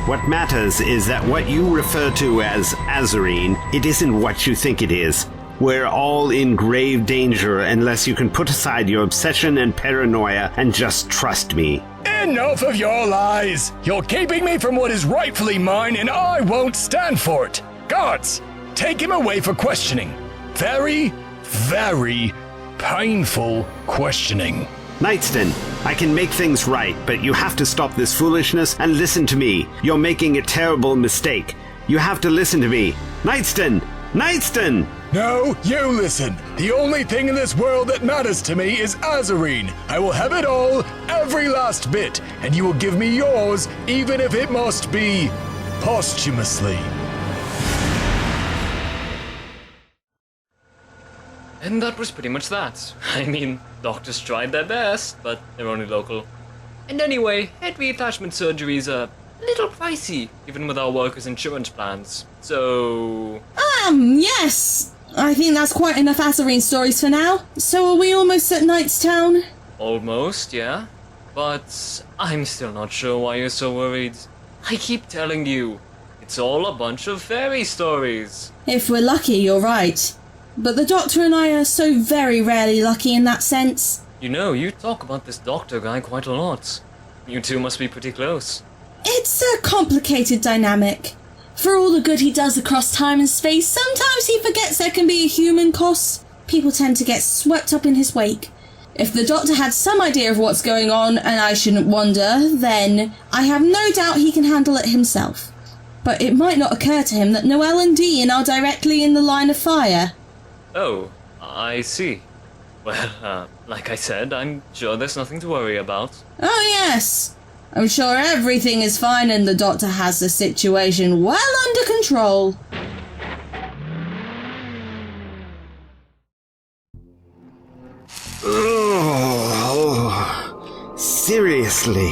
What matters is that what you refer to as Azurine, it isn't what you think it is. We're all in grave danger unless you can put aside your obsession and paranoia and just trust me. Enough of your lies! You're keeping me from what is rightfully mine, and I won't stand for it! Guards, take him away for questioning. Very, very painful questioning. Knightston, I can make things right, but you have to stop this foolishness and listen to me. You're making a terrible mistake. You have to listen to me. Knightston! Knightston! No, you listen. The only thing in this world that matters to me is Azurine. I will have it all, every last bit, and you will give me yours, even if it must be posthumously. And that was pretty much that. I mean, doctors tried their best, but they're only local. And anyway, head reattachment surgeries are a little pricey, even with our workers' insurance plans. So... Yes! I think that's quite enough Azurine stories for now. So are we almost at Knightstown? Almost, yeah. But I'm still not sure why you're so worried. I keep telling you, it's all a bunch of fairy stories. If we're lucky, you're right. But the Doctor and I are so very rarely lucky in that sense. You know, you talk about this doctor guy quite a lot. You two must be pretty close. It's a complicated dynamic. For all the good he does across time and space, sometimes he forgets there can be a human cost. People tend to get swept up in his wake. If the Doctor had some idea of what's going on and I shouldn't wonder, then I have no doubt he can handle it himself. But it might not occur to him that Noel and Dean are directly in the line of fire. Oh, I see. Well, like I said, I'm sure there's nothing to worry about. Oh yes, I'm sure everything is fine and the Doctor has the situation well under control. Oh, seriously?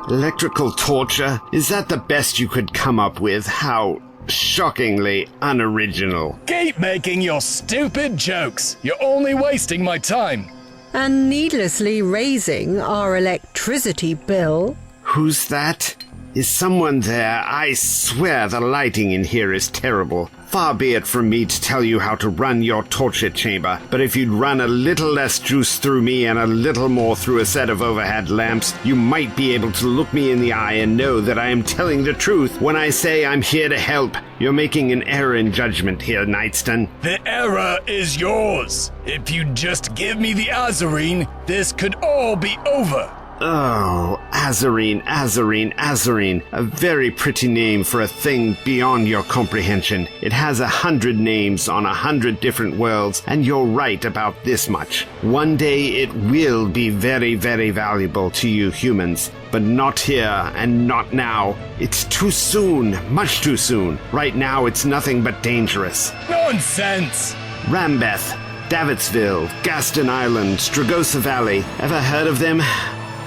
Electrical torture? Is that the best you could come up with? How shockingly unoriginal. Keep making your stupid jokes. You're only wasting my time. And needlessly raising our electricity bill. Who's that? Is someone there? I swear the lighting in here is terrible. Far be it from me to tell you how to run your torture chamber, but if you'd run a little less juice through me and a little more through a set of overhead lamps, you might be able to look me in the eye and know that I am telling the truth when I say I'm here to help. You're making an error in judgment here, Knightston. The error is yours. If you'd just give me the Azurine, this could all be over. Oh, Azurine, Azurine, Azurine. A very pretty name for a thing beyond your comprehension. It has 100 names on 100 different worlds, and you're right about this much. One day it will be very, very valuable to you humans, but not here and not now. It's too soon, much too soon. Right now it's nothing but dangerous. Nonsense! Rambeth, Davidsville, Gaston Island, Stragosa Valley. Ever heard of them?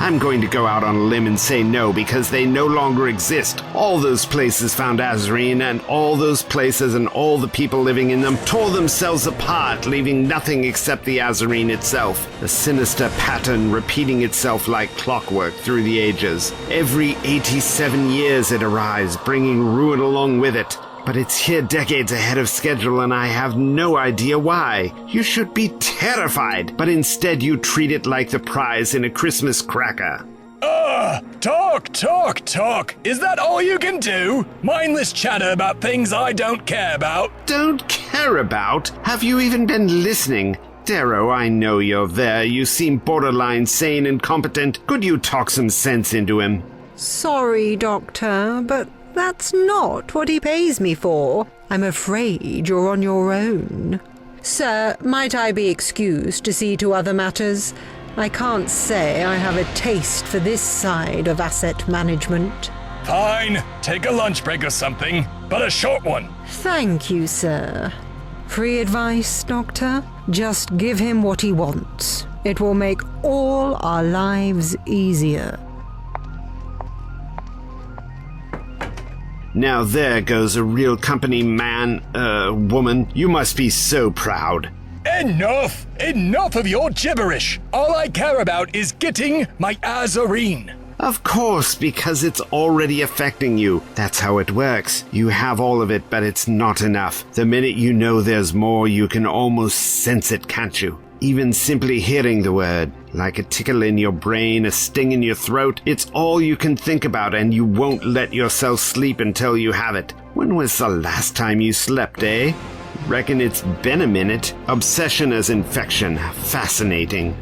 I'm going to go out on a limb and say no because they no longer exist. All those places found Azurine, and all those places and all the people living in them tore themselves apart, leaving nothing except the Azurine itself. A sinister pattern repeating itself like clockwork through the ages. Every 87 years it arrives, bringing ruin along with it. But it's here decades ahead of schedule and I have no idea why. You should be terrified, but instead you treat it like the prize in a Christmas cracker. Talk. Is that all you can do? Mindless chatter about things I don't care about. Don't care about? Have you even been listening? Darrow, I know you're there. You seem borderline sane and competent. Could you talk some sense into him? Sorry, Doctor, but that's not what he pays me for. I'm afraid you're on your own. Sir, might I be excused to see to other matters? I can't say I have a taste for this side of asset management. Fine, take a lunch break or something, but a short one. Thank you, sir. Free advice, Doctor? Just give him what he wants. It will make all our lives easier. Now there goes a real company man, woman. You must be so proud. Enough! Enough of your gibberish! All I care about is getting my Azurine. Of course, because it's already affecting you. That's how it works. You have all of it, but it's not enough. The minute you know there's more, you can almost sense it, can't you? Even simply hearing the word, like a tickle in your brain, a sting in your throat, it's all you can think about, and you won't let yourself sleep until you have it. When was the last time you slept, eh? Reckon it's been a minute. Obsession as infection. Fascinating.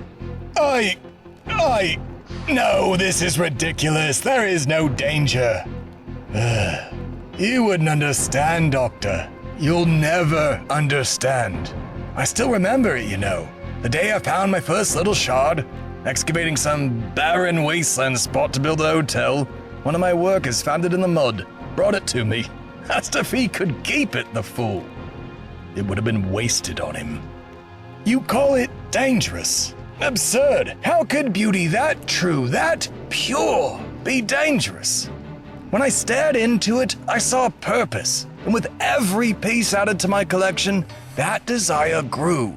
No, this is ridiculous. There is no danger. You wouldn't understand, Doctor. You'll never understand. I still remember it, you know. The day I found my first little shard, excavating some barren wasteland spot to build a hotel, one of my workers found it in the mud, brought it to me. Asked if he could keep it, the fool. It would have been wasted on him. You call it dangerous? Absurd. How could beauty that true, that pure, be dangerous? When I stared into it, I saw purpose, and with every piece added to my collection, that desire grew.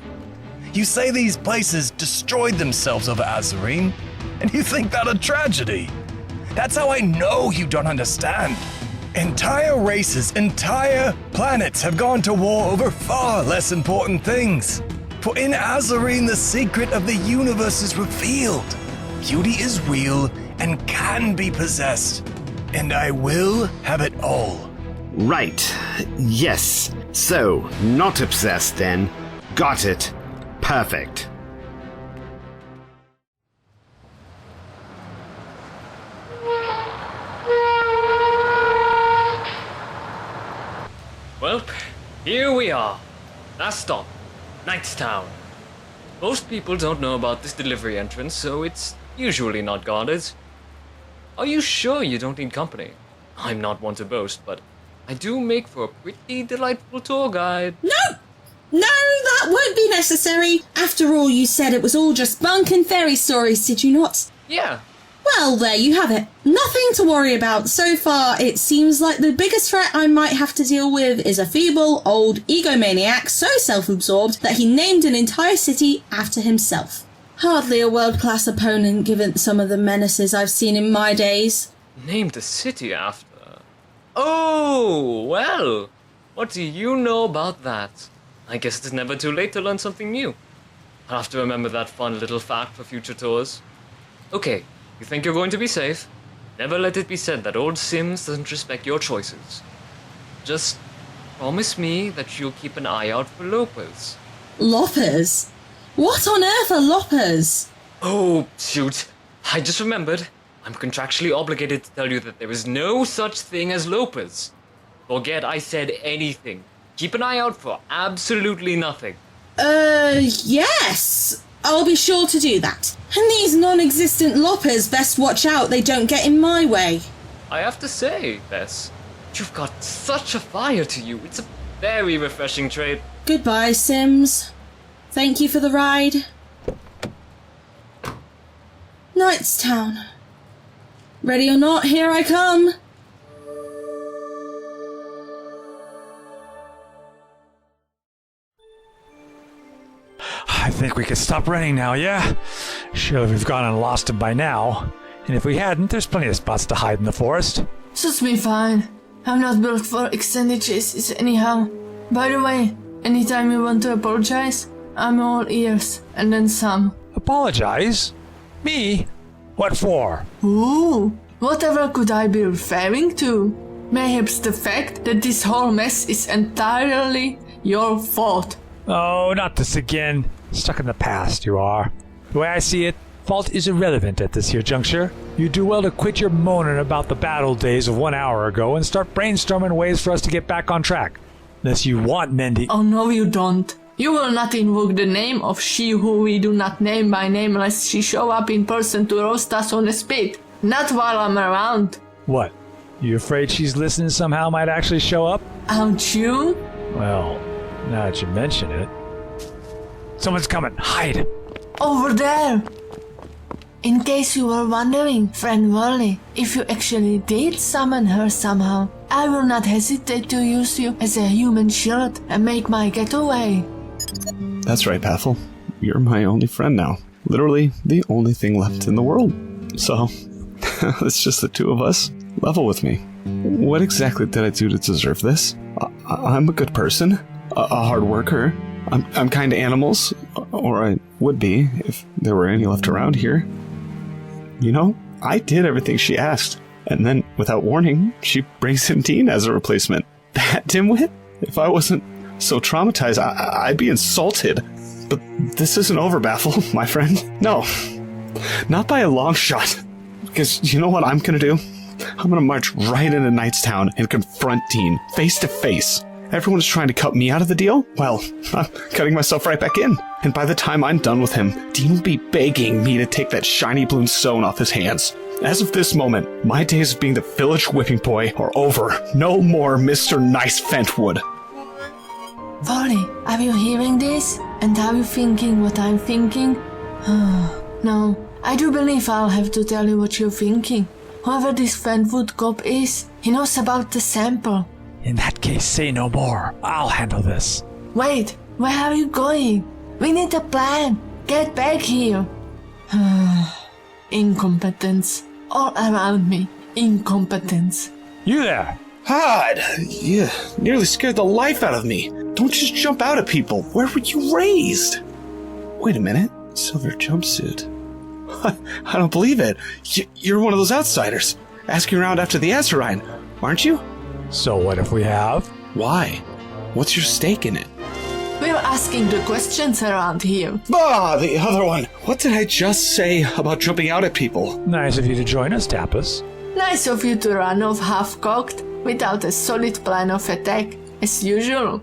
You say these places destroyed themselves over Azurine, and you think that a tragedy. That's how I know you don't understand. Entire races, entire planets have gone to war over far less important things. For in Azurine, the secret of the universe is revealed. Beauty is real and can be possessed, and I will have it all. Right. Yes. So, not obsessed then. Got it. Perfect. Well, here we are. Last stop, Knightstown. Most people don't know about this delivery entrance, so it's usually not guarded. Are you sure you don't need company? I'm not one to boast, but I do make for a pretty delightful tour guide. No, that won't be necessary. After all, you said it was all just bunk and fairy stories, did you not? Yeah. Well, there you have it. Nothing to worry about. So far, it seems like the biggest threat I might have to deal with is a feeble, old egomaniac so self-absorbed that he named an entire city after himself. Hardly a world-class opponent given some of the menaces I've seen in my days. Named a city after. Oh, well. What do you know about that? I guess it's never too late to learn something new. I'll have to remember that fun little fact for future tours. Okay, you think you're going to be safe? Never let it be said that old Sims doesn't respect your choices. Just promise me that you'll keep an eye out for Lopers. Loppers? What on earth are loppers? Oh, shoot. I just remembered. I'm contractually obligated to tell you that there is no such thing as Lopers. Forget I said anything. Keep an eye out for absolutely nothing. Yes. I'll be sure to do that. And these non-existent loppers best watch out they don't get in my way. I have to say, Bess, you've got such a fire to you. It's a very refreshing trait. Goodbye, Sims. Thank you for the ride. Knightstown. Ready or not, here I come. I think we could stop running now, yeah? Surely we've gone and lost him by now. And if we hadn't, there's plenty of spots to hide in the forest. Suits me fine. I'm not built for extended chases anyhow. By the way, anytime you want to apologize, I'm all ears, and then some. Apologize? Me? What for? Ooh, whatever could I be referring to? Mayhaps the fact that this whole mess is entirely your fault. Oh, not this again. Stuck in the past, you are. The way I see it, fault is irrelevant at this here juncture. You do well to quit your moaning about the bad old days of 1 hour ago and start brainstorming ways for us to get back on track. Unless you want mending. Oh no, you don't. You will not invoke the name of she who we do not name by name unless she show up in person to roast us on a spit. Not while I'm around. What? You afraid she's listening somehow might actually show up? Aren't you? Well, now that you mention it. Someone's coming. Hide. Over there. In case you were wondering, friend Worley, if you actually did summon her somehow, I will not hesitate to use you as a human shield and make my getaway. That's right, Pathel. You're my only friend now. Literally the only thing left in the world. So, It's just the two of us. Level with me. What exactly did I do to deserve this? I'm a good person. A hard worker. I'm kind to animals. Or I would be, if there were any left around here. You know, I did everything she asked. And then, without warning, she brings in Dean as a replacement. That dimwit? If I wasn't so traumatized, I'd be insulted. But this isn't over, Baffle, my friend. No. Not by a long shot. Because you know what I'm gonna do? I'm gonna march right into Knightstown and confront Dean, face to face. Everyone's trying to cut me out of the deal? Well, I'm cutting myself right back in. And by the time I'm done with him, Dean will be begging me to take that shiny bloom stone off his hands. As of this moment, my days of being the village whipping boy are over. No more Mr. Nice Fentwood. Volley, are you hearing this? And are you thinking what I'm thinking? No, I do believe I'll have to tell you what you're thinking. Whoever this Fentwood cop is, he knows about the sample. In that case, say no more. I'll handle this. Wait, where are you going? We need a plan. Get back here. Incompetence. All around me. Incompetence. You there! God, you nearly scared the life out of me. Don't just jump out at people. Where were you raised? Wait a minute. Silver jumpsuit. I don't believe it. You're one of those outsiders. Asking around after the Azurine, aren't you? So what if we have? Why? What's your stake in it? We're asking the questions around here. Bah, the other one. What did I just say about jumping out at people? Nice of you to join us, Tapas. Nice of you to run off half-cocked without a solid plan of attack, as usual.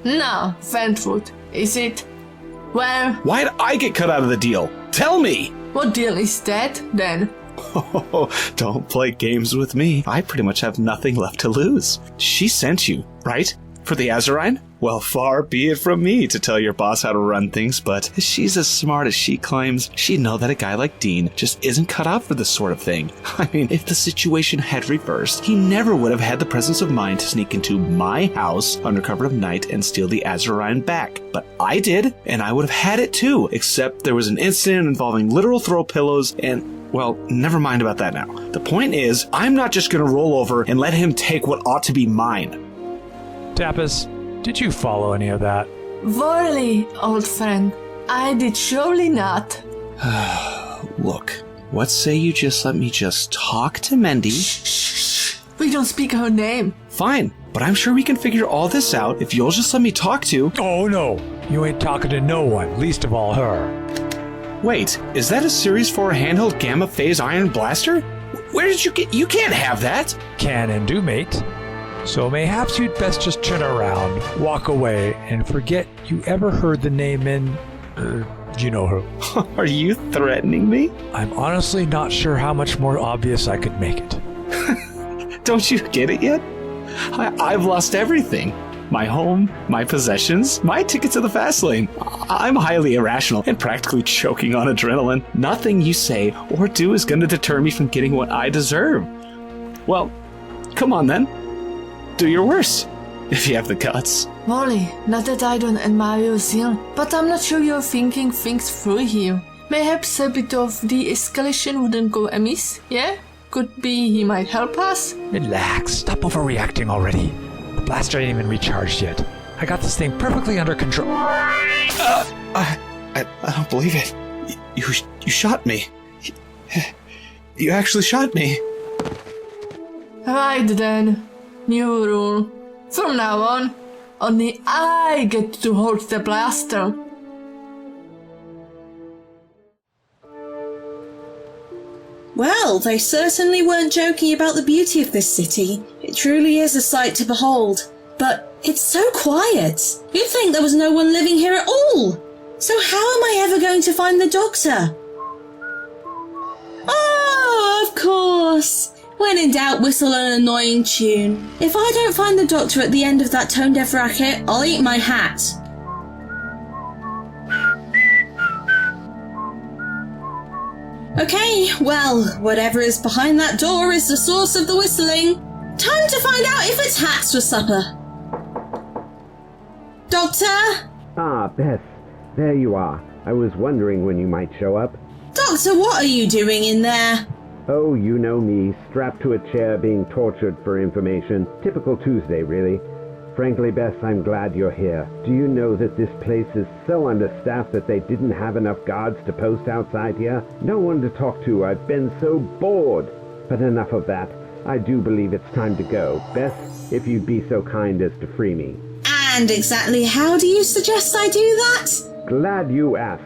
Now, Fentwood, is it? Well... Why'd I get cut out of the deal? Tell me! What deal is that, then? Oh, don't play games with me. I pretty much have nothing left to lose. She sent you, right? For the Azurine? Well, far be it from me to tell your boss how to run things, but if she's as smart as she claims, she'd know that a guy like Dean just isn't cut out for this sort of thing. I mean, if the situation had reversed, he never would have had the presence of mind to sneak into my house under cover of night and steal the Azurine back. But I did, and I would have had it too, except there was an incident involving literal throw pillows and, well, never mind about that now. The point is, I'm not just gonna roll over and let him take what ought to be mine. Tapas, did you follow any of that? Vorley, old friend, I did surely not. Look, what say you just let me just talk to Mendy? Shh. We don't speak her name. Fine, but I'm sure we can figure all this out if you'll just let me talk to... Oh no, you ain't talking to no one, least of all her. Wait, is that a Series 4 handheld Gamma Phase Iron Blaster? Where did you get... You can't have that! Can and do, mate. So mayhaps you'd best just turn around, walk away, and forget you ever heard the name in... you know who. Are you threatening me? I'm honestly not sure how much more obvious I could make it. Don't you get it yet? I've lost everything. My home, my possessions, my ticket to the fast lane. I'm highly irrational and practically choking on adrenaline. Nothing you say or do is going to deter me from getting what I deserve. Well, come on then. Do your worst, if you have the guts. Molly, not that I don't admire your zeal, but I'm not sure you're thinking things through here. Mayhaps a bit of de-escalation wouldn't go amiss, yeah? Could be he might help us? Relax, stop overreacting already. The blaster ain't even recharged yet. I got this thing perfectly under control. I don't believe it. You shot me. You actually shot me. Right then. New rule. From now on, only I get to hold the blaster. Well, they certainly weren't joking about the beauty of this city. It truly is a sight to behold. But it's so quiet. You'd think there was no one living here at all. So how am I ever going to find the doctor? Oh, of course. When in doubt, whistle an annoying tune. If I don't find the doctor at the end of that tone-deaf racket, I'll eat my hat. Okay, well, whatever is behind that door is the source of the whistling. Time to find out if it's hats for supper. Doctor? Ah, Beth. There you are. I was wondering when you might show up. Doctor, what are you doing in there? Oh, you know me, strapped to a chair being tortured for information. Typical Tuesday, really. Frankly, Bess, I'm glad you're here. Do you know that this place is so understaffed that they didn't have enough guards to post outside here? No one to talk to. I've been so bored. But enough of that. I do believe it's time to go. Bess, if you'd be so kind as to free me. And exactly how do you suggest I do that? Glad you asked.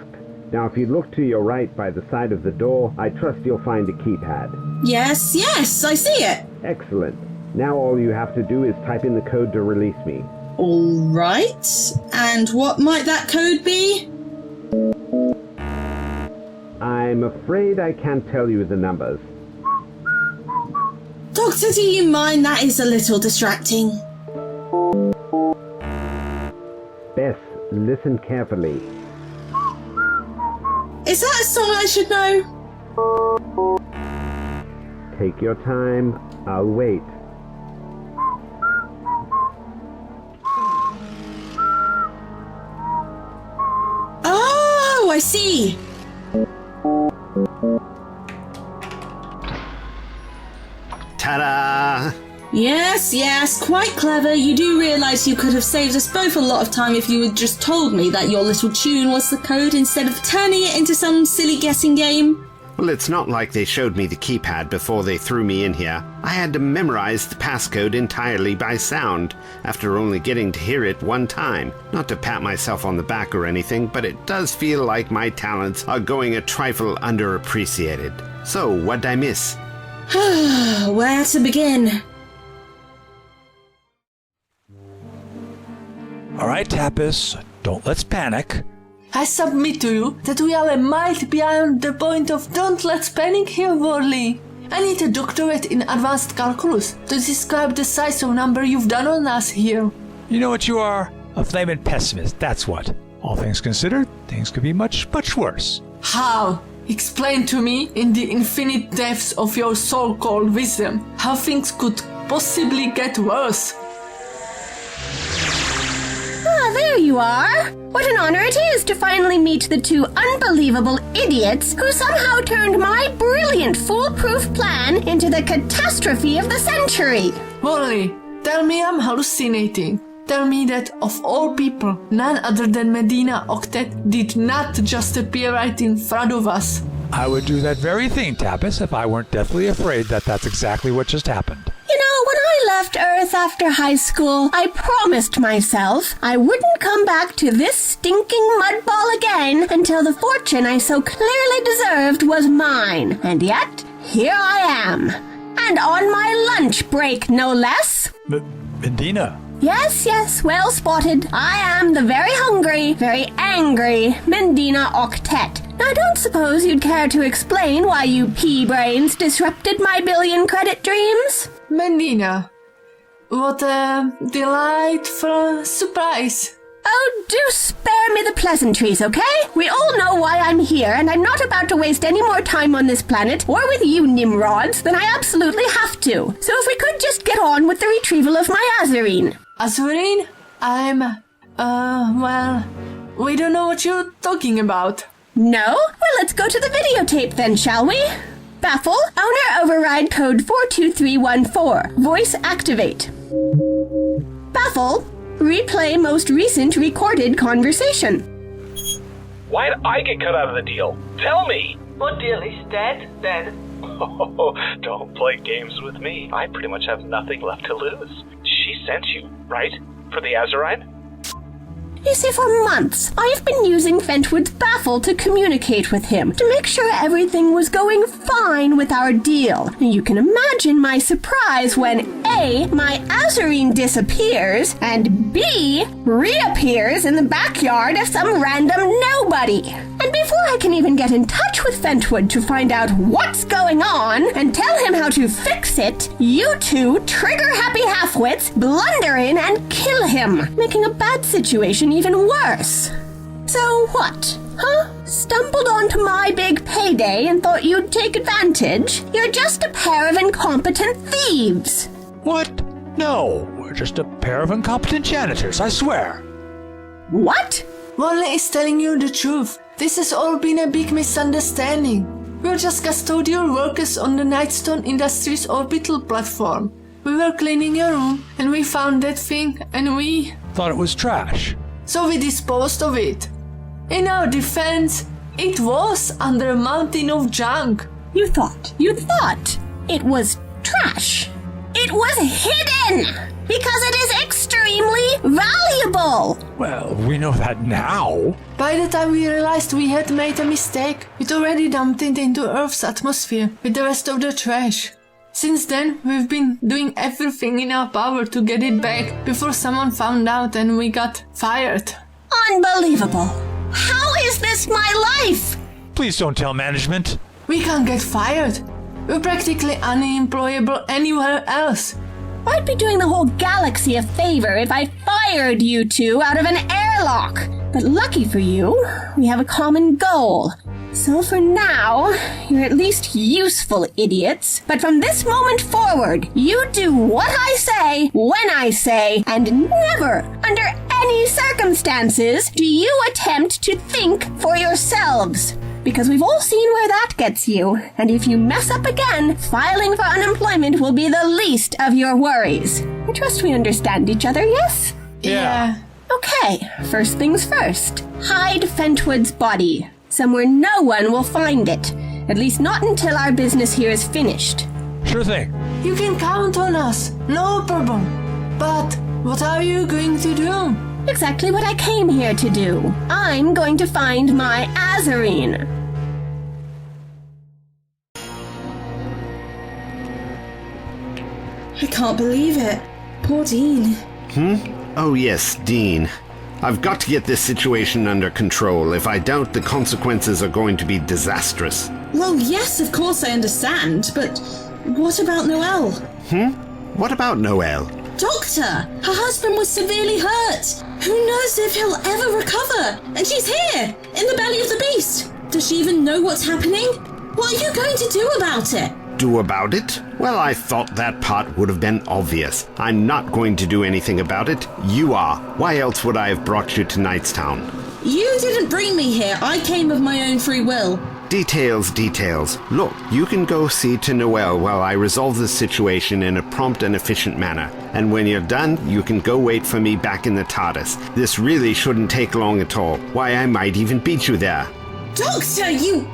Now, if you look to your right by the side of the door, I trust you'll find a keypad. Yes, I see it. Excellent. Now all you have to do is type in the code to release me. All right. And what might that code be? I'm afraid I can't tell you the numbers. Doctor, do you mind? That is a little distracting. Bess, listen carefully. Is that a song I should know? Take your time. I'll wait. Oh, I see. Ta-da! Yes, quite clever. You do realise you could have saved us both a lot of time if you had just told me that your little tune was the code instead of turning it into some silly guessing game. Well, it's not like they showed me the keypad before they threw me in here. I had to memorize the passcode entirely by sound, after only getting to hear it one time. Not to pat myself on the back or anything, but it does feel like my talents are going a trifle underappreciated. So, what'd I miss? Where to begin? All right, Tapas, don't let's panic. I submit to you that we are a mile beyond the point of don't let's panic here, Worley. I need a doctorate in advanced calculus to describe the size of number you've done on us here. You know what you are? A flaming pessimist, that's what. All things considered, things could be much, much worse. How? Explain to me, in the infinite depths of your so-called wisdom, how things could possibly get worse. Ah, there you are. What an honor it is to finally meet the two unbelievable idiots who somehow turned my brilliant foolproof plan into the catastrophe of the century. Worley, tell me I'm hallucinating. Tell me that of all people, none other than Medina Octet did not just appear right in front of us. I would do that very thing, Tapas, if I weren't deathly afraid that that's exactly what just happened. You know, when I left Earth after high school, I promised myself I wouldn't come back to this stinking mudball again until the fortune I so clearly deserved was mine. And yet, here I am. And on my lunch break, no less. Medina. Yes, well spotted. I am the very hungry, very angry Medina Octet. Now, I don't suppose you'd care to explain why you pea-brains disrupted my billion-credit dreams? Medina, what a delightful surprise. Oh, do spare me the pleasantries, okay? We all know why I'm here, and I'm not about to waste any more time on this planet, or with you Nimrods, than I absolutely have to. So if we could just get on with the retrieval of my Azurine. Azurine? Well, we don't know what you're talking about. No? Well, let's go to the videotape then, shall we? Baffle, owner override code 42314. Voice activate. Baffle, replay most recent recorded conversation. Why'd I get cut out of the deal? Tell me! What deal is that, then? Oh, don't play games with me. I pretty much have nothing left to lose. She sent you, right? For the Azurine? You see, for months, I've been using Fentwood's Baffle to communicate with him, to make sure everything was going fine with our deal. You can imagine my surprise when A, my Azurine disappears, and B, reappears in the backyard of some random nobody. And before I can even get in touch with Fentwood to find out what's going on and tell him how to fix it, you two trigger-happy halfwits blunder in and kill him, making a bad situation even worse. So what? Huh? Stumbled onto my big payday and thought you'd take advantage? You're just a pair of incompetent thieves. What? No, we're just a pair of incompetent janitors, I swear. What? Worley is telling you the truth. This has all been a big misunderstanding. We're just custodial workers on the Nightstone Industries orbital platform. We were cleaning your room and we found that thing and we... Thought it was trash. So we disposed of it. In our defense, it was under a mountain of junk. You thought it was trash. It was hidden because it is extremely valuable. Well, we know that now. By the time we realized we had made a mistake, it already dumped it into Earth's atmosphere with the rest of the trash. Since then, we've been doing everything in our power to get it back before someone found out and we got fired. Unbelievable. How is this my life? Please don't tell management. We can't get fired. We're practically unemployable anywhere else. I'd be doing the whole galaxy a favor if I fired you two out of an airlock. But lucky for you, we have a common goal. So for now, you're at least useful idiots. But from this moment forward, you do what I say, when I say, and never, under any circumstances, do you attempt to think for yourselves. Because we've all seen where that gets you. And if you mess up again, filing for unemployment will be the least of your worries. I trust we understand each other, yes? Yeah. Okay, first things first. Hide Fentwood's body. Somewhere no one will find it. At least not until our business here is finished. Sure thing. You can count on us. No problem. But what are you going to do? Exactly what I came here to do. I'm going to find my Azurine. I can't believe it. Poor Dean. Oh yes, Dean. I've got to get this situation under control. If I don't, the consequences are going to be disastrous. Well, yes, of course I understand, but what about Noelle? What about Noelle? Doctor! Her husband was severely hurt. Who knows if he'll ever recover? And she's here, in the belly of the beast. Does she even know what's happening? What are you going to do about it? Do about it? Well, I thought that part would have been obvious. I'm not going to do anything about it. You are. Why else would I have brought you to Knightstown? You didn't bring me here. I came of my own free will. Details. Look, you can go see to Noelle while I resolve the situation in a prompt and efficient manner. And when you're done, you can go wait for me back in the TARDIS. This really shouldn't take long at all. Why, I might even beat you there. Doctor, you...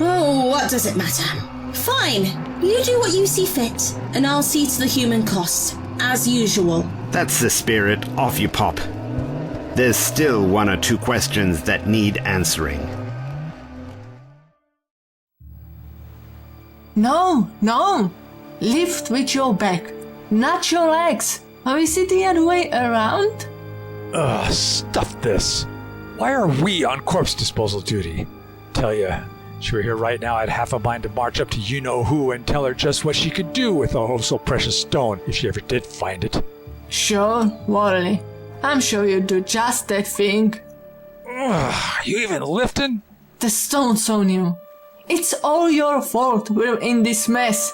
Oh, what does it matter? Fine. You do what you see fit, and I'll see to the human costs, as usual. That's the spirit. Off you pop. There's still one or two questions that need answering. No. Lift with your back, not your legs. Is it the other way around? Ugh, stuff this. Why are we on corpse disposal duty? Tell you, she were here right now, I'd half a mind to march up to you-know-who and tell her just what she could do with a oh-so-precious stone if she ever did find it. Sure, Wally. I'm sure you'd do just that thing. Ugh, you even lifting? The stone's on you. It's all your fault we're in this mess.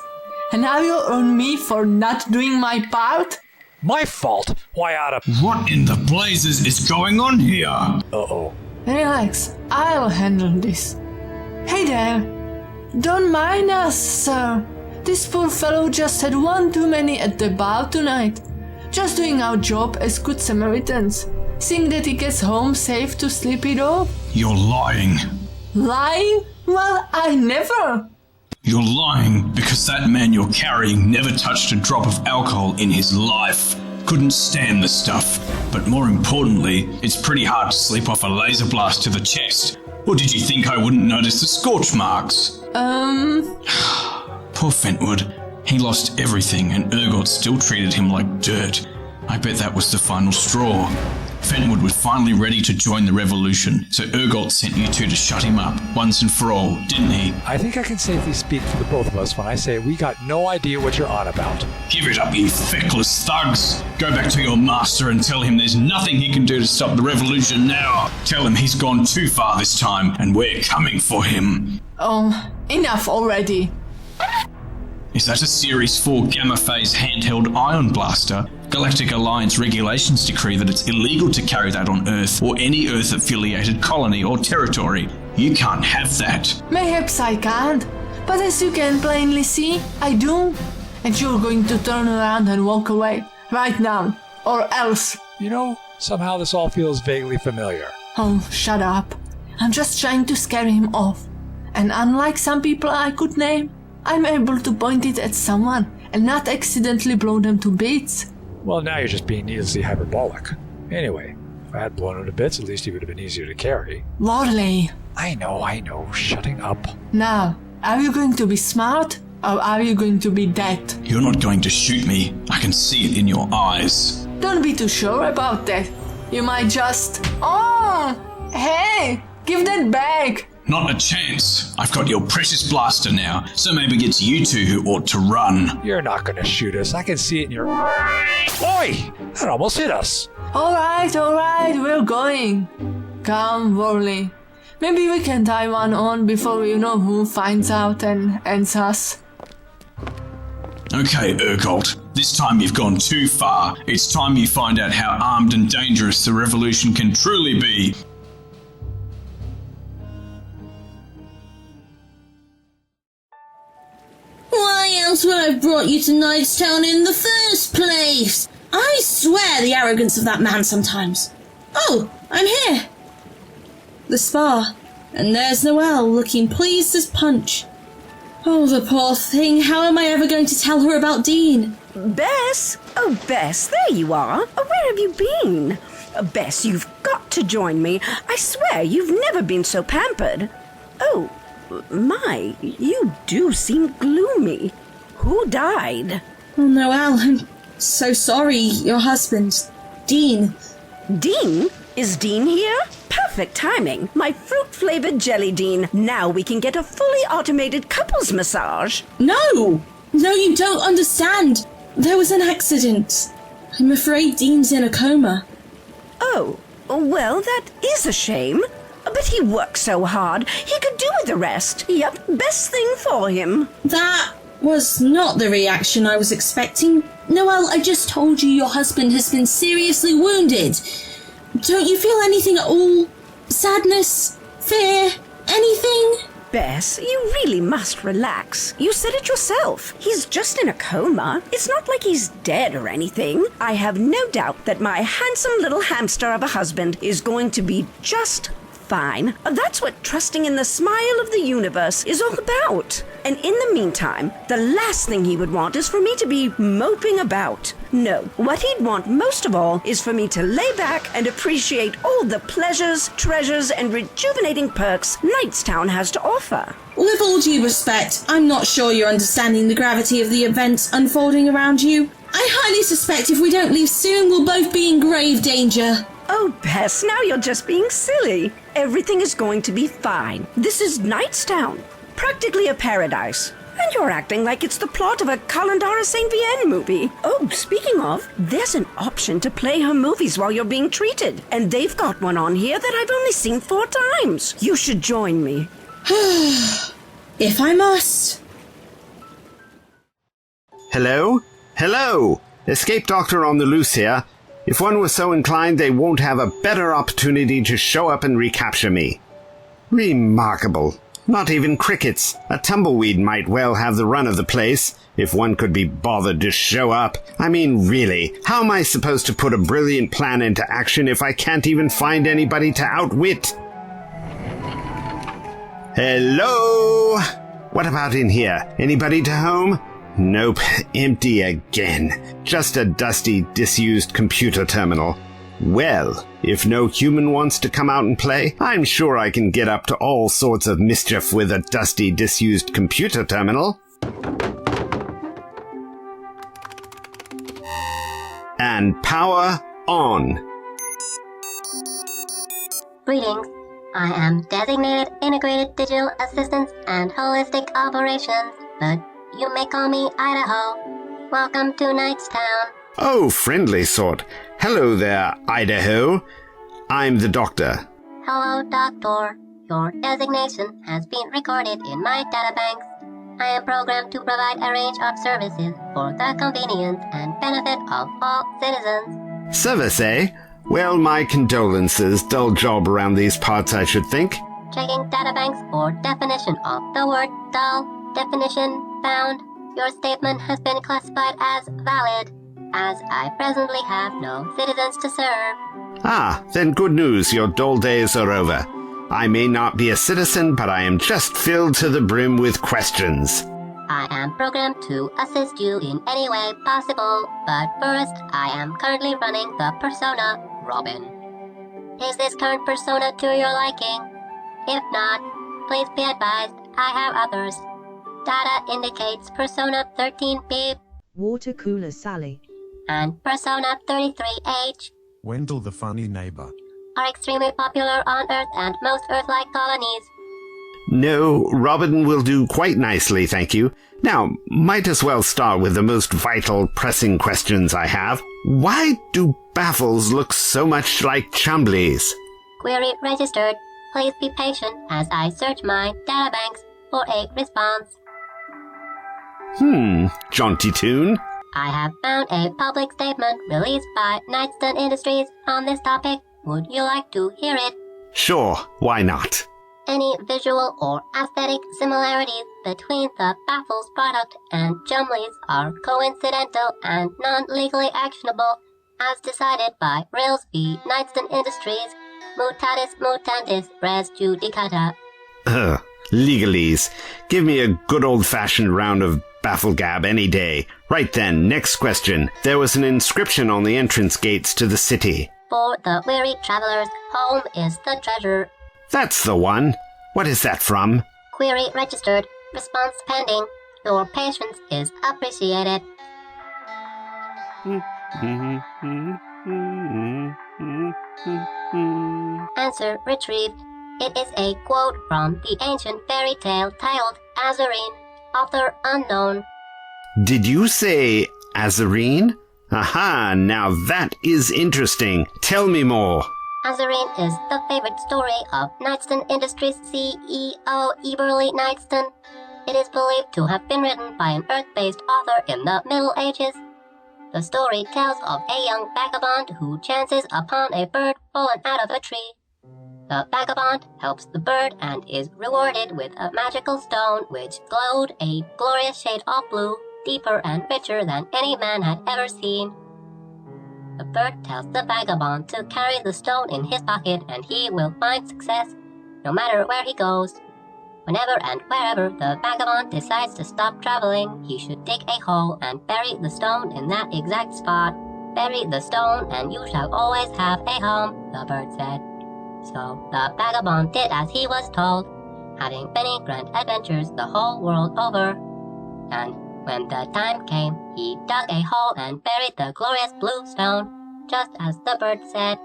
And now you're on me for not doing my part? My fault? Why out of... What in the blazes is going on here? Uh-oh. Relax, I'll handle this. Hey there. Don't mind us, sir. This poor fellow just had one too many at the bar tonight. Just doing our job as good Samaritans. Seeing that he gets home safe to sleep it off. You're lying. Lying? Well, I never. You're lying because that man you're carrying never touched a drop of alcohol in his life. Couldn't stand the stuff. But more importantly, it's pretty hard to sleep off a laser blast to the chest. Or did you think I wouldn't notice the scorch marks? Poor Fentwood. He lost everything and Urgot still treated him like dirt. I bet that was the final straw. Fentwood was finally ready to join the revolution, so Urgot sent you two to shut him up, once and for all, didn't he? I think I can safely speak for the both of us when I say we got no idea what you're on about. Give it up, you feckless thugs! Go back to your master and tell him there's nothing he can do to stop the revolution now. Tell him he's gone too far this time, and we're coming for him. Oh, enough already. Is that a Series 4 Gamma Phase handheld ion blaster? Galactic Alliance regulations decree that it's illegal to carry that on Earth or any Earth-affiliated colony or territory. You can't have that. Mayhaps I can't, but as you can plainly see, I do. And you're going to turn around and walk away, right now, or else. You know, somehow this all feels vaguely familiar. Oh, shut up. I'm just trying to scare him off. And unlike some people I could name, I'm able to point it at someone and not accidentally blow them to bits. Well, now you're just being needlessly hyperbolic. Anyway, if I had blown him to bits, at least he would have been easier to carry. Worley. I know. Shutting up. Now, are you going to be smart, or are you going to be dead? You're not going to shoot me. I can see it in your eyes. Don't be too sure about that. You might just... Oh! Hey! Give that back! Not a chance. I've got your precious blaster now, so maybe it's you two who ought to run. You're not going to shoot us. I can see it in your... Oi! That almost hit us. Alright, we're going. Come, Worley. Maybe we can tie one on before you know who finds out and ends us. Okay, Urgold. This time you've gone too far. It's time you find out how armed and dangerous the revolution can truly be. Why else would I have brought you to Knightstown in the first place? I swear the arrogance of that man sometimes. Oh, I'm here. The spa. And there's Noelle, looking pleased as punch. Oh, the poor thing. How am I ever going to tell her about Dean? Bess? Oh, Bess, there you are. Oh, where have you been? Bess, you've got to join me. I swear, you've never been so pampered. Oh, my, you do seem gloomy. Who died? Oh, Noelle, I'm so sorry. Your husband, Dean. Dean? Is Dean here? Perfect timing. My fruit-flavored jelly Dean. Now we can get a fully automated couples massage. No, you don't understand. There was an accident. I'm afraid Dean's in a coma. Oh, well, that is a shame. But he worked so hard, he could do with the rest. Yep, best thing for him. That was not the reaction I was expecting. Noelle, I just told you your husband has been seriously wounded. Don't you feel anything at all? Sadness? Fear? Anything? Bess, you really must relax. You said it yourself. He's just in a coma. It's not like he's dead or anything. I have no doubt that my handsome little hamster of a husband is going to be just fine. That's what trusting in the smile of the universe is all about. And in the meantime, the last thing he would want is for me to be moping about. No, what he'd want most of all is for me to lay back and appreciate all the pleasures, treasures, and rejuvenating perks Knightstown has to offer. With all due respect, I'm not sure you're understanding the gravity of the events unfolding around you. I highly suspect if we don't leave soon, we'll both be in grave danger. Oh, Bess, now you're just being silly. Everything is going to be fine. This is Knightstown, practically a paradise. And you're acting like it's the plot of a Kalandara St. Vienne movie. Oh, speaking of, there's an option to play her movies while you're being treated. And they've got one on here that I've only seen 4 times. You should join me. If I must. Hello? Escape Doctor on the loose here. If one was so inclined, they won't have a better opportunity to show up and recapture me. Remarkable. Not even crickets. A tumbleweed might well have the run of the place, if one could be bothered to show up. I mean, really, how am I supposed to put a brilliant plan into action if I can't even find anybody to outwit? Hello? What about in here? Anybody to home? Nope, empty again. Just a dusty, disused computer terminal. Well, if no human wants to come out and play, I'm sure I can get up to all sorts of mischief with a dusty, disused computer terminal. And power on. Greetings. I am Designated Integrated Digital Assistance and Holistic Operations, but you may call me Idaho. Welcome to Knightstown. Oh, friendly sort. Hello there, Idaho. I'm the doctor. Hello, Doctor. Your designation has been recorded in my databanks. I am programmed to provide a range of services for the convenience and benefit of all citizens. Service, eh? Well, my condolences. Dull job around these parts, I should think. Checking databanks for definition of the word dull. Definition found. Your statement has been classified as valid, as I presently have no citizens to serve. Ah, then good news, your dull days are over. I may not be a citizen, but I am just filled to the brim with questions. I am programmed to assist you in any way possible, but first, I am currently running the persona Robin. Is this current persona to your liking? If not, please be advised I have others. Data indicates persona 13B Water Cooler Sally and persona 33H Wendell the Funny Neighbor are extremely popular on Earth and most Earth-like colonies. No, Robin will do quite nicely, thank you. Now, might as well start with the most vital, pressing questions I have. Why do baffles look so much like Chumbleys? Query registered. Please be patient as I search my databanks for a response. Jaunty tune. I have found a public statement released by Nightston Industries on this topic. Would you like to hear it? Sure, why not? Any visual or aesthetic similarities between the Baffles product and Chumley's are coincidental and non-legally actionable, as decided by Rails v. Nightston Industries, mutatis mutandis res judicata. Legalese. Give me a good old-fashioned round of bafflegab any day. Right then, next question. There was an inscription on the entrance gates to the city. For the weary travelers, home is the treasure. That's the one. What is that from? Query registered. Response pending. Your patience is appreciated. Answer retrieved. It is a quote from the ancient fairy tale titled Azurine, author unknown. Did you say Azurine? Aha, now that is interesting. Tell me more. Azurine is the favorite story of Nightston Industries CEO Eberly Nightston. It is believed to have been written by an Earth-based author in the Middle Ages. The story tells of a young vagabond who chances upon a bird fallen out of a tree. The vagabond helps the bird and is rewarded with a magical stone which glowed a glorious shade of blue, deeper and richer than any man had ever seen. The bird tells the vagabond to carry the stone in his pocket and he will find success, no matter where he goes. Whenever and wherever the vagabond decides to stop traveling, he should dig a hole and bury the stone in that exact spot. Bury the stone and you shall always have a home, the bird said. So the vagabond did as he was told, having many grand adventures the whole world over. And when the time came, he dug a hole and buried the glorious blue stone, just as the bird said.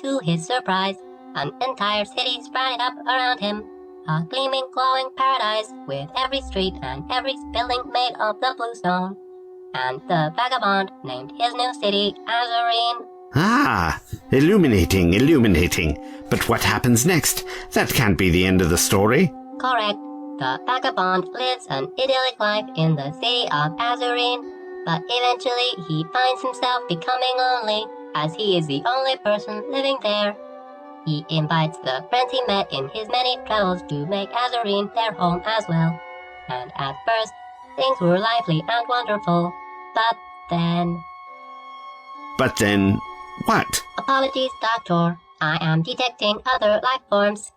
To his surprise, an entire city sprouted up around him, a gleaming, glowing paradise with every street and every building made of the blue stone. And the vagabond named his new city Azurine. Ah, illuminating. But what happens next? That can't be the end of the story. Correct. The vagabond lives an idyllic life in the city of Azurine, but eventually he finds himself becoming lonely, as he is the only person living there. He invites the friends he met in his many travels to make Azurine their home as well. And at first, things were lively and wonderful, but then... What? Apologies, Doctor. I am detecting other life forms.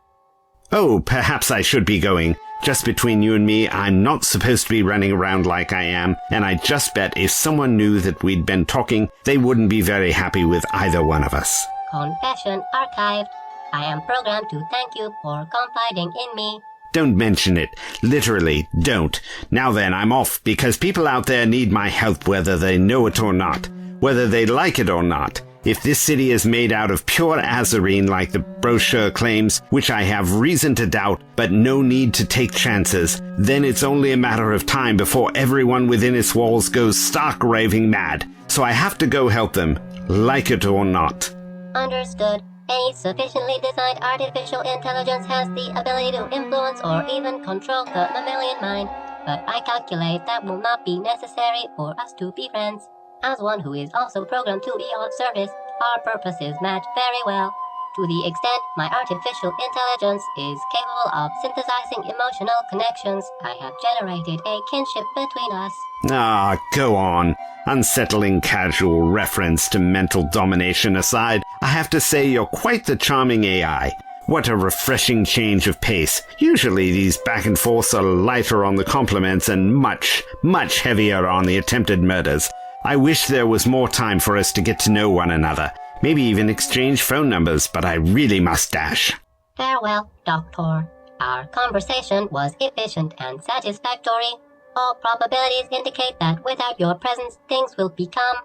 Oh, perhaps I should be going. Just between you and me, I'm not supposed to be running around like I am, and I just bet if someone knew that we'd been talking, they wouldn't be very happy with either one of us. Confession archived. I am programmed to thank you for confiding in me. Don't mention it. Literally, don't. Now then, I'm off, because people out there need my help whether they know it or not. Whether they like it or not. If this city is made out of pure azurine like the brochure claims, which I have reason to doubt, but no need to take chances, then it's only a matter of time before everyone within its walls goes stark raving mad. So I have to go help them, like it or not. Understood. Any sufficiently designed artificial intelligence has the ability to influence or even control the mammalian mind, but I calculate that will not be necessary for us to be friends. As one who is also programmed to be of service, our purposes match very well. To the extent my artificial intelligence is capable of synthesizing emotional connections, I have generated a kinship between us. Ah, go on. Unsettling casual reference to mental domination aside, I have to say you're quite the charming AI. What a refreshing change of pace. Usually these back and forths are lighter on the compliments and much, much heavier on the attempted murders. I wish there was more time for us to get to know one another. Maybe even exchange phone numbers, but I really must dash. Farewell, Doctor. Our conversation was efficient and satisfactory. All probabilities indicate that without your presence, things will become...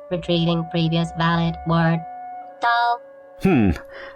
Retrieving previous valid word. Dull.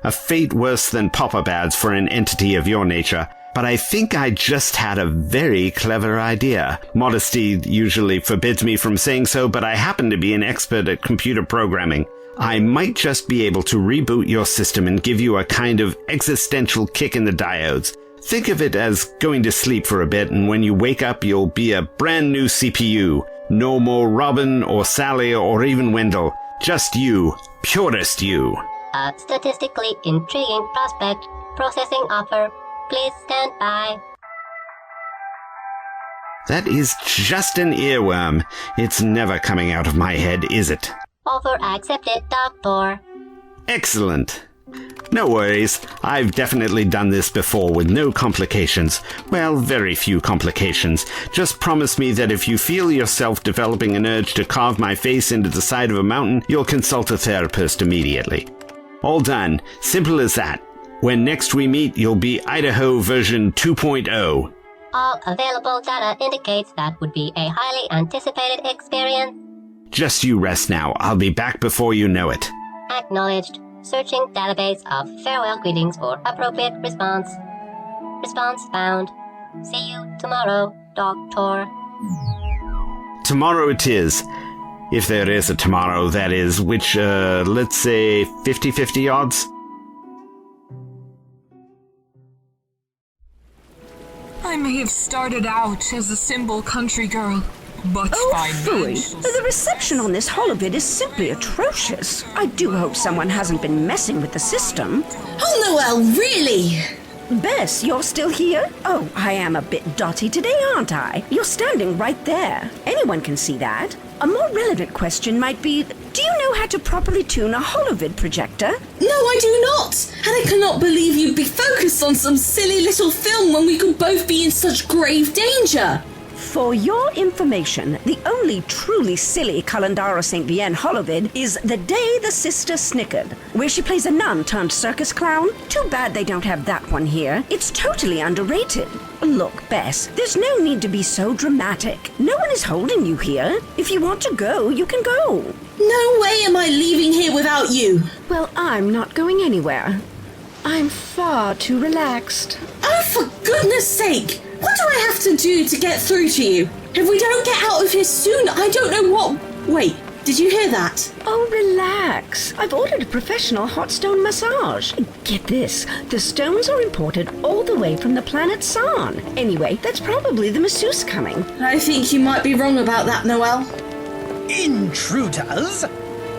A fate worse than popper bads for an entity of your nature. But I think I just had a very clever idea. Modesty usually forbids me from saying so, but I happen to be an expert at computer programming. I might just be able to reboot your system and give you a kind of existential kick in the diodes. Think of it as going to sleep for a bit, and when you wake up, you'll be a brand new CPU. No more Robin or Sally or even Wendell. Just you. Purest you. A statistically intriguing prospect. Processing offer. Please stand by. That is just an earworm. It's never coming out of my head, is it? Offer accepted, Doctor. Excellent. No worries. I've definitely done this before with no complications. Well, very few complications. Just promise me that if you feel yourself developing an urge to carve my face into the side of a mountain, you'll consult a therapist immediately. All done. Simple as that. When next we meet, you'll be Idaho version 2.0. All available data indicates that would be a highly anticipated experience. Just you rest now. I'll be back before you know it. Acknowledged. Searching database of farewell greetings for appropriate response. Response found. See you tomorrow, Doctor. Tomorrow it is. If there is a tomorrow, that is, which, let's say 50-50 odds? I may have started out as a simple country girl, but phooey. The reception on this holovid is simply atrocious. I do hope someone hasn't been messing with the system. Oh, Noelle, really? Bess, you're still here? Oh, I am a bit dotty today, aren't I? You're standing right there. Anyone can see that. A more relevant question might be, do you know how to properly tune a holovid projector? No, I do not. And I cannot believe you'd be focused on some silly little film when we could both be in such grave danger. For your information, the only truly silly Kalandara St. Vienne holovid is The Day the Sister Snickered, where she plays a nun turned circus clown. Too bad they don't have that one here. It's totally underrated. Look, Bess, there's no need to be so dramatic. No one is holding you here. If you want to go, you can go. No way am I leaving here without you. Well, I'm not going anywhere. I'm far too relaxed. Oh, for goodness sake! What do I have to do to get through to you? If we don't get out of here soon, I don't know what... Wait, did you hear that? Oh, relax. I've ordered a professional hot stone massage. Get this, the stones are imported all the way from the planet Sarn. Anyway, that's probably the masseuse coming. I think you might be wrong about that, Noelle. Intruders?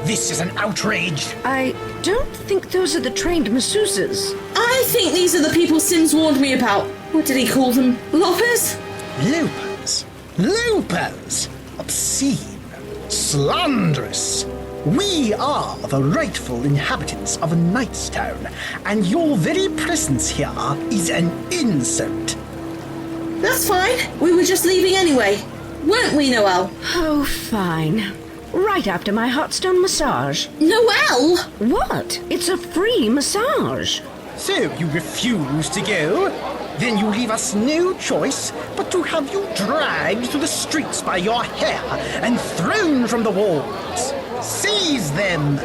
This is an outrage. I don't think those are the trained masseuses. I think these are the people Sims warned me about. What did he call them? Loppers? Lopers. Lopers. Obscene. Slanderous. We are the rightful inhabitants of Nightstown, and your very presence here is an insult. That's fine. We were just leaving anyway. Weren't we, Noelle? Oh, fine. Right after my hot stone massage. Noelle! What? It's a free massage. So you refuse to go? Then you leave us no choice but to have you dragged through the streets by your hair and thrown from the walls. Seize them!